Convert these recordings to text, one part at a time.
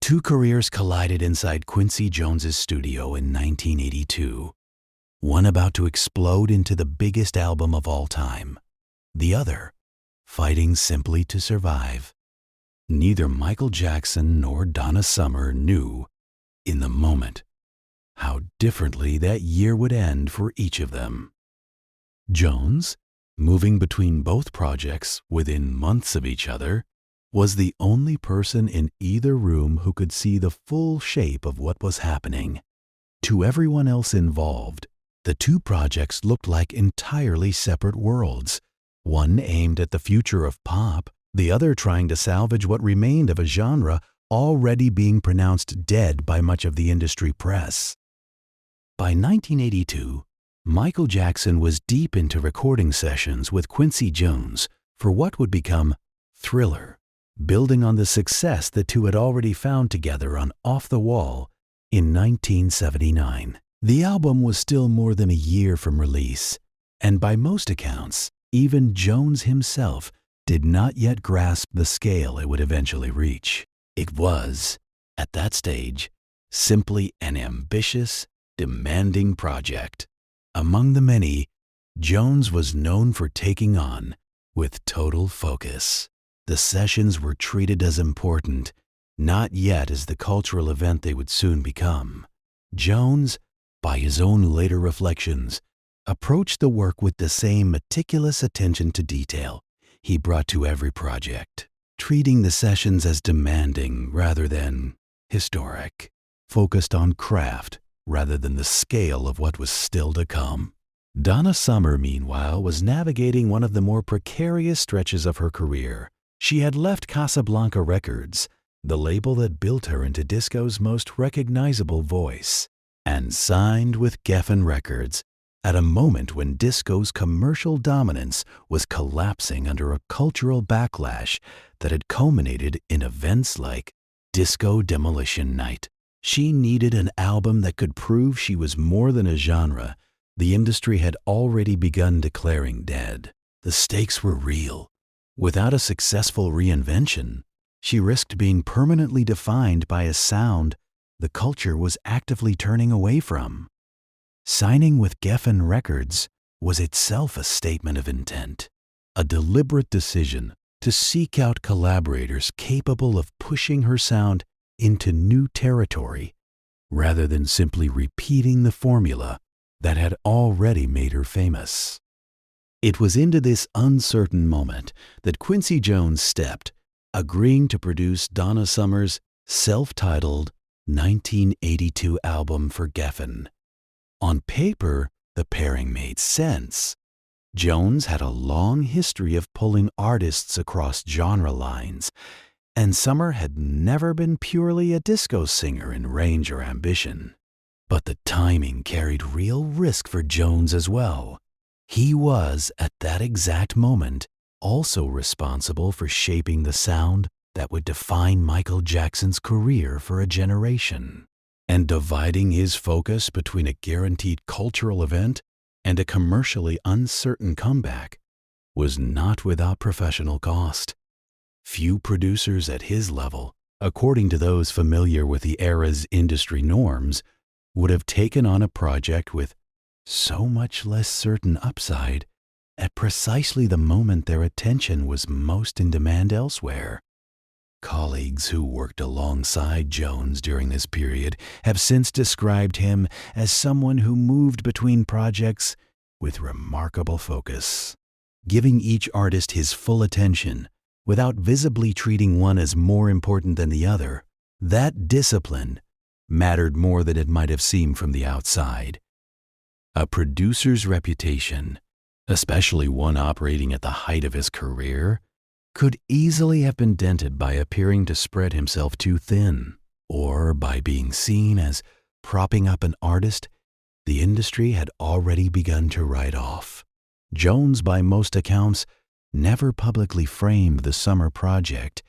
Two careers collided inside Quincy Jones's studio in 1982, one about to explode into the biggest album of all time, the other fighting simply to survive. Neither Michael Jackson nor Donna Summer knew, in the moment, how differently that year would end for each of them. Jones, moving between both projects within months of each other, was the only person in either room who could see the full shape of what was happening. To everyone else involved, the two projects looked like entirely separate worlds, one aimed at the future of pop, the other trying to salvage what remained of a genre already being pronounced dead by much of the industry press. By 1982, Michael Jackson was deep into recording sessions with Quincy Jones for what would become Thriller, building on the success the two had already found together on Off the Wall in 1979. The album was still more than a year from release, and by most accounts, even Jones himself did not yet grasp the scale it would eventually reach. It was, at that stage, simply an ambitious, demanding project. Among the many, Jones was known for taking on with total focus. The sessions were treated as important, not yet as the cultural event they would soon become. Jones, by his own later reflections, approached the work with the same meticulous attention to detail he brought to every project, treating the sessions as demanding rather than historic, focused on craft rather than the scale of what was still to come. Donna Summer, meanwhile, was navigating one of the more precarious stretches of her career. She had left Casablanca Records, the label that built her into disco's most recognizable voice, and signed with Geffen Records at a moment when disco's commercial dominance was collapsing under a cultural backlash that had culminated in events like Disco Demolition Night. She needed an album that could prove she was more than a genre the industry had already begun declaring dead. The stakes were real. Without a successful reinvention, she risked being permanently defined by a sound the culture was actively turning away from. Signing with Geffen Records was itself a statement of intent, a deliberate decision to seek out collaborators capable of pushing her sound into new territory rather than simply repeating the formula that had already made her famous. It was into this uncertain moment that Quincy Jones stepped, agreeing to produce Donna Summer's self-titled 1982 album for Geffen. On paper, the pairing made sense. Jones had a long history of pulling artists across genre lines, and Summer had never been purely a disco singer in range or ambition. But the timing carried real risk for Jones as well. He was, at that exact moment, also responsible for shaping the sound that would define Michael Jackson's career for a generation. And dividing his focus between a guaranteed cultural event and a commercially uncertain comeback was not without professional cost. Few producers at his level, according to those familiar with the era's industry norms, would have taken on a project with so much less certain upside at precisely the moment their attention was most in demand elsewhere. Colleagues who worked alongside Jones during this period have since described him as someone who moved between projects with remarkable focus, giving each artist his full attention without visibly treating one as more important than the other. That discipline mattered more than it might have seemed from the outside. A producer's reputation, especially one operating at the height of his career, could easily have been dented by appearing to spread himself too thin, or by being seen as propping up an artist the industry had already begun to write off. Jones, by most accounts, never publicly framed the Summer project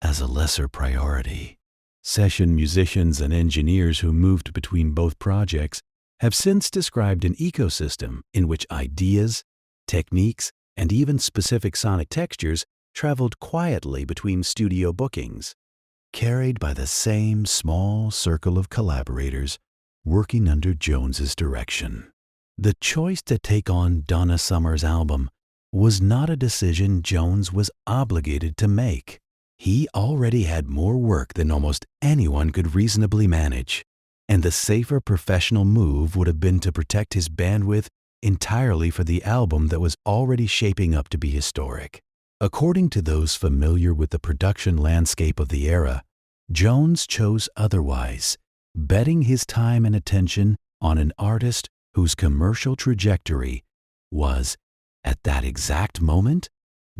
as a lesser priority. Session musicians and engineers who moved between both projects have since described an ecosystem in which ideas, techniques, and even specific sonic textures traveled quietly between studio bookings. carried by the same small circle of collaborators working under Jones's direction. The choice to take on Donna Summer's album was not a decision Jones was obligated to make. He already had more work than almost anyone could reasonably manage, and the safer professional move would have been to protect his bandwidth entirely for the album that was already shaping up to be historic. According to those familiar with the production landscape of the era, Jones chose otherwise, betting his time and attention on an artist whose commercial trajectory was, at that exact moment,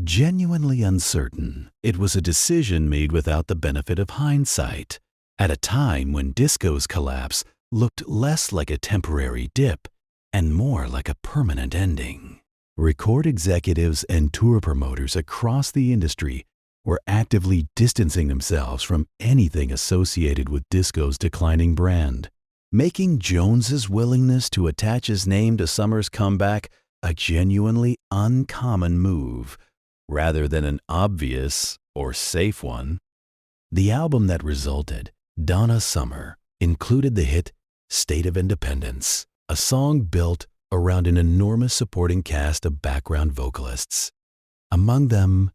genuinely uncertain. It was a decision made without the benefit of hindsight, at a time when disco's collapse looked less like a temporary dip and more like a permanent ending. Record executives and tour promoters across the industry were actively distancing themselves from anything associated with disco's declining brand, making Jones's willingness to attach his name to Summer's comeback a genuinely uncommon move, rather than an obvious or safe one. The album that resulted, Donna Summer, included the hit State of Independence, a song built around an enormous supporting cast of background vocalists. Among them,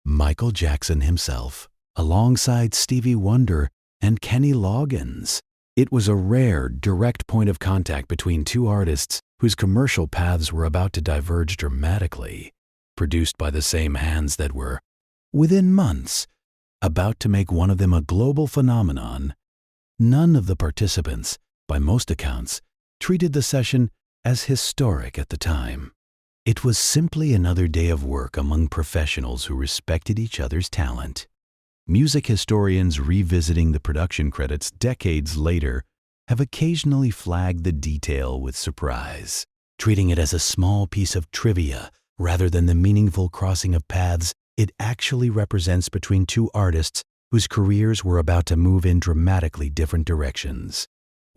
Michael Jackson himself, alongside Stevie Wonder and Kenny Loggins. It was a rare, direct point of contact between two artists whose commercial paths were about to diverge dramatically, produced by the same hands that were, within months, about to make one of them a global phenomenon. None of the participants, by most accounts, treated the session as historic at the time. It was simply another day of work among professionals who respected each other's talent. Music historians revisiting the production credits decades later have occasionally flagged the detail with surprise, treating it as a small piece of trivia rather than the meaningful crossing of paths it actually represents between two artists whose careers were about to move in dramatically different directions.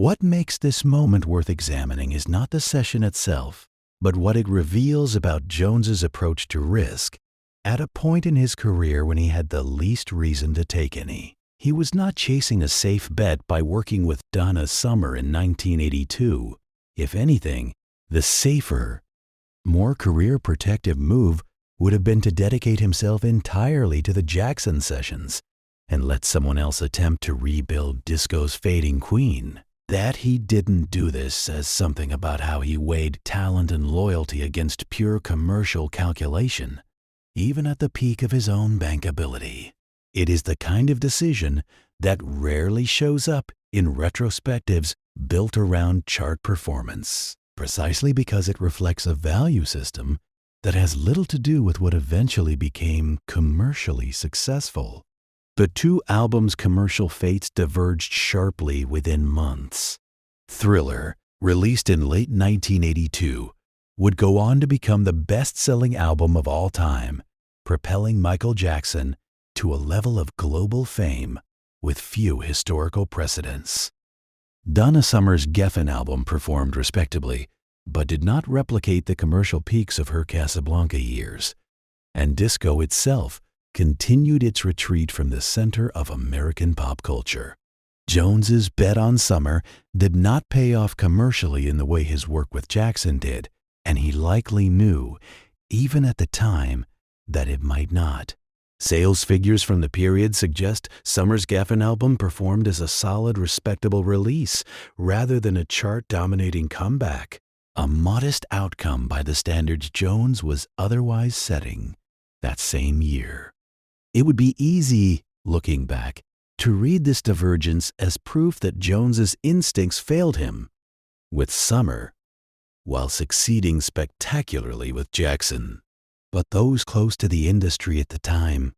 What makes this moment worth examining is not the session itself, but what it reveals about Jones's approach to risk at a point in his career when he had the least reason to take any. He was not chasing a safe bet by working with Donna Summer in 1982. If anything, the safer, more career-protective move would have been to dedicate himself entirely to the Jackson sessions and let someone else attempt to rebuild disco's fading queen. That he didn't do this says something about how he weighed talent and loyalty against pure commercial calculation, even at the peak of his own bankability. It is the kind of decision that rarely shows up in retrospectives built around chart performance, precisely because it reflects a value system that has little to do with what eventually became commercially successful. The two albums' commercial fates diverged sharply within months. Thriller, released in late 1982, would go on to become the best-selling album of all time, propelling Michael Jackson to a level of global fame with few historical precedents. Donna Summer's Geffen album performed respectably, but did not replicate the commercial peaks of her Casablanca years, and disco itself continued its retreat from the center of American pop culture. Jones's bet on Summer did not pay off commercially in the way his work with Jackson did, and he likely knew, even at the time, that it might not. Sales figures from the period suggest Summer's Geffen album performed as a solid, respectable release rather than a chart-dominating comeback, a modest outcome by the standards Jones was otherwise setting that same year. It would be easy, looking back, to read this divergence as proof that Jones's instincts failed him with Summer, while succeeding spectacularly with Jackson. But those close to the industry at the time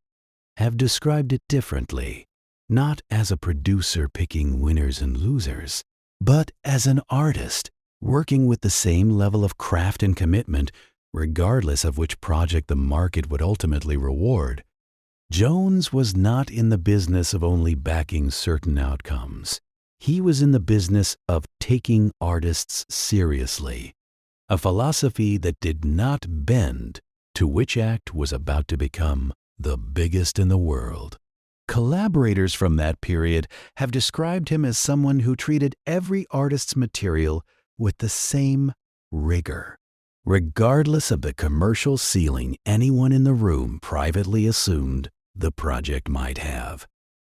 have described it differently, not as a producer picking winners and losers, but as an artist working with the same level of craft and commitment regardless of which project the market would ultimately reward. Jones was not in the business of only backing certain outcomes. He was in the business of taking artists seriously, a philosophy that did not bend to which act was about to become the biggest in the world. Collaborators from that period have described him as someone who treated every artist's material with the same rigor, regardless of the commercial ceiling anyone in the room privately assumed the project might have.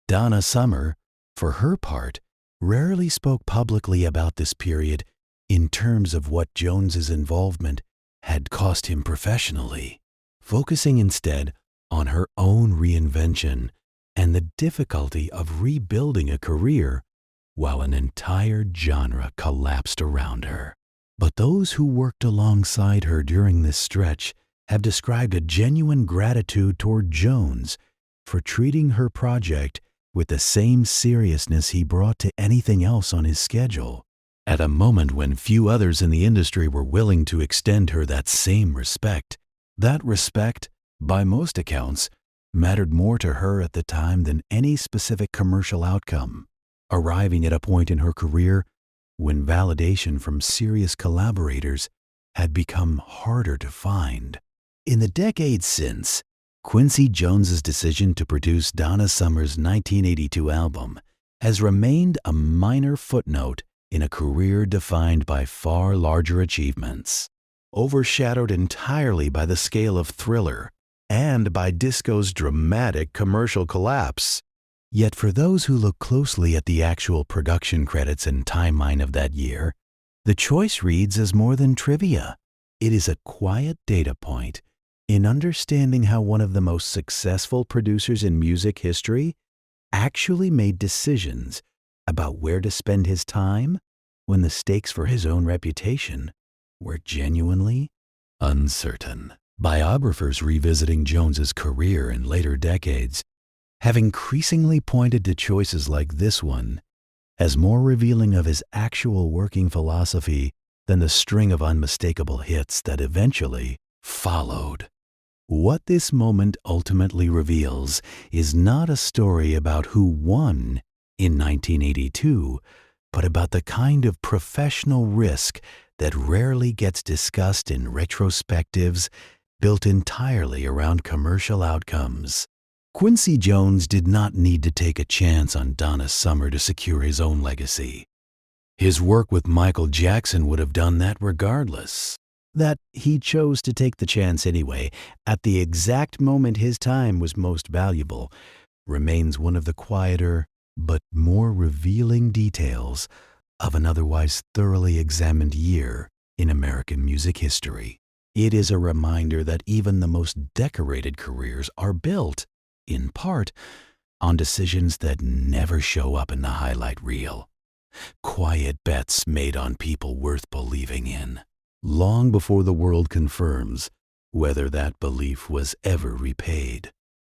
Donna Summer, for her part, rarely spoke publicly about this period in terms of what Jones's involvement had cost him professionally, focusing instead on her own reinvention and the difficulty of rebuilding a career while an entire genre collapsed around her. But those who worked alongside her during this stretch have described a genuine gratitude toward Jones for treating her project with the same seriousness he brought to anything else on his schedule. At a moment when few others in the industry were willing to extend her that same respect, that respect, by most accounts, mattered more to her at the time than any specific commercial outcome, arriving at a point in her career when validation from serious collaborators had become harder to find. In the decades since, Quincy Jones's decision to produce Donna Summer's 1982 album has remained a minor footnote in a career defined by far larger achievements, overshadowed entirely by the scale of Thriller and by disco's dramatic commercial collapse. Yet for those who look closely at the actual production credits and timeline of that year, the choice reads as more than trivia. It is a quiet data point in understanding how one of the most successful producers in music history actually made decisions about where to spend his time when the stakes for his own reputation were genuinely uncertain. Biographers revisiting Jones's career in later decades have increasingly pointed to choices like this one as more revealing of his actual working philosophy than the string of unmistakable hits that eventually followed. What this moment ultimately reveals is not a story about who won in 1982, but about the kind of professional risk that rarely gets discussed in retrospectives built entirely around commercial outcomes. Quincy Jones did not need to take a chance on Donna Summer to secure his own legacy. His work with Michael Jackson would have done that regardless. That he chose to take the chance anyway, at the exact moment his time was most valuable, remains one of the quieter but more revealing details of an otherwise thoroughly examined year in American music history. It is a reminder that even the most decorated careers are built, in part, on decisions that never show up in the highlight reel. Quiet bets made on people worth believing in, long before the world confirms whether that belief was ever repaid.